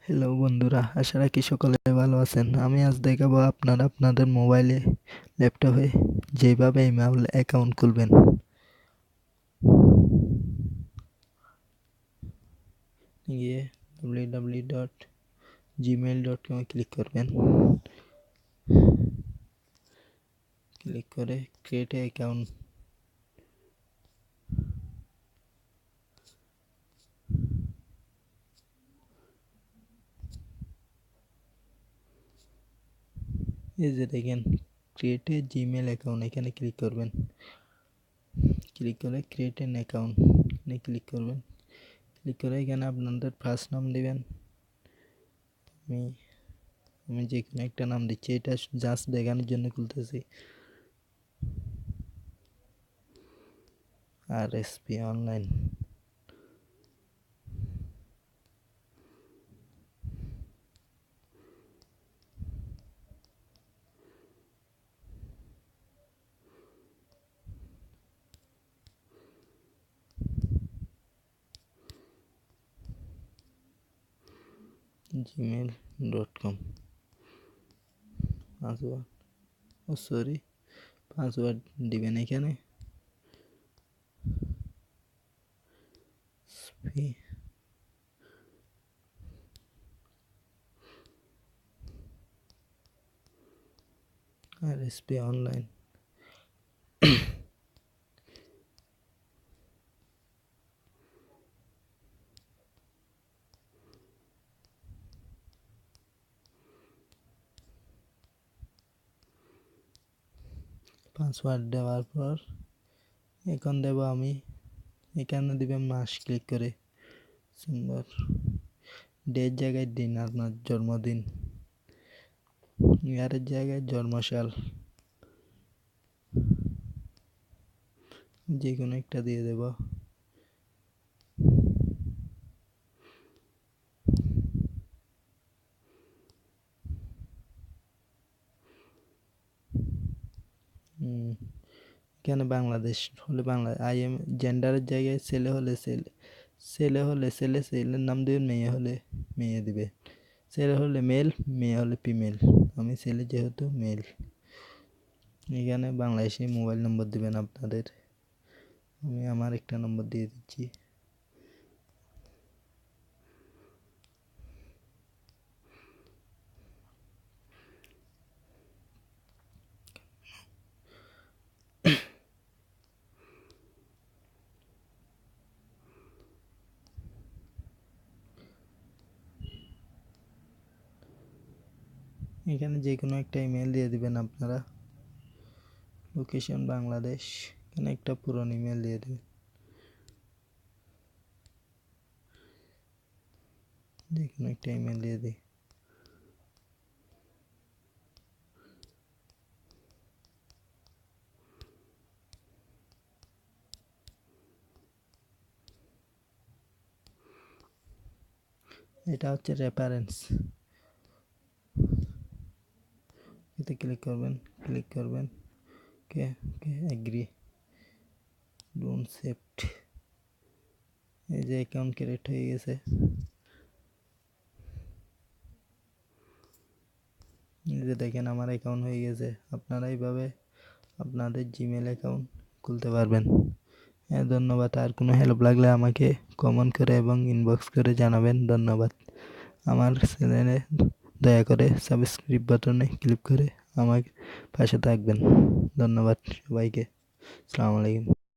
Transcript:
Hello বন্ধুরা, আশা রাখি সকলে ভালো আছেন। আমি আজ দেখাবো আপনারা আপনাদের মোবাইলে, ল্যাপটপে যেভাবে ইমেল অ্যাকাউন্ট খুলবেন। গিয়ে www.gmail.com ক্লিক করবেন। ক্লিক করে ক্রিয়েট অ্যাকাউন্ট এই যে দেখেন ক্রিয়েট এ জিমেল অ্যাকাউন্ট, এখানে ক্লিক করবেন। ক্লিক করে ক্রিয়েট অ্যান অ্যাকাউন্ট এখানে ক্লিক করবেন। ক্লিক করে এখানে আপনাদের ফার্স্ট নাম দিবেন। আমি যে কোনো একটা নাম দিচ্ছি, এটা জাস্ট দেখানোর জন্য খুলতেছি। RSP online. gmail.com পাসওয়ার্ড দিবেন এখানে। RSP online. পাসওয়ার্ড দেওয়ার পর এখন দেব আমি, এখানে দিবেন মাস, ক্লিক করে সিম্বল, ডেট জায়গায় দিন আপনার জন্মদিন, ইয়ারের জায়গায় জন্মসাল, যে কোনো একটা দিয়ে দেব। এখানে বাংলাদেশ হলে বাংলা, IM জেন্ডারের জায়গায় ছেলে হলে ছেলের নাম দিবেন, মেয়ে হলে মেয়ে দিবে। ছেলে হলে মেল, মেয়ে হলে ফিমেল। আমি ছেলে যেহেতু মেল। এখানে বাংলাদেশি মোবাইল নম্বর দিবেন আপনাদের। আমি আমার একটা নম্বর দিয়ে দিচ্ছি। এখানে যে কোনো একটা ইমেল দিয়ে দিবেন আপনারা। লোকেশন বাংলাদেশ, এখানে একটা পুরনো ইমেল দিয়ে দেবেন। যে কোনো একটা ইমেল দিয়ে দিই। এটা হচ্ছে রেফারেন্স। এতে ক্লিক করবেন ওকে এগ্রি ডোন্ট সেপ্ট। এই যে অ্যাকাউন্ট ক্রিয়েট হয়ে গেছে। এই যে দেখেন আমার অ্যাকাউন্ট হয়ে গেছে। আপনারা এইভাবে আপনাদের জিমেল অ্যাকাউন্ট খুলতে পারবেন। ধন্যবাদ। আর কোনো হেল্প লাগলে আমাকে কমেন্ট করে এবং ইনবক্স করে জানাবেন। ধন্যবাদ। আমার চ্যানেলে দয়া করে সাবস্ক্রাইব বাটনে ক্লিক করে আমার পাশে থাকবেন। ধন্যবাদ সবাইকে। আসসালামু আলাইকুম।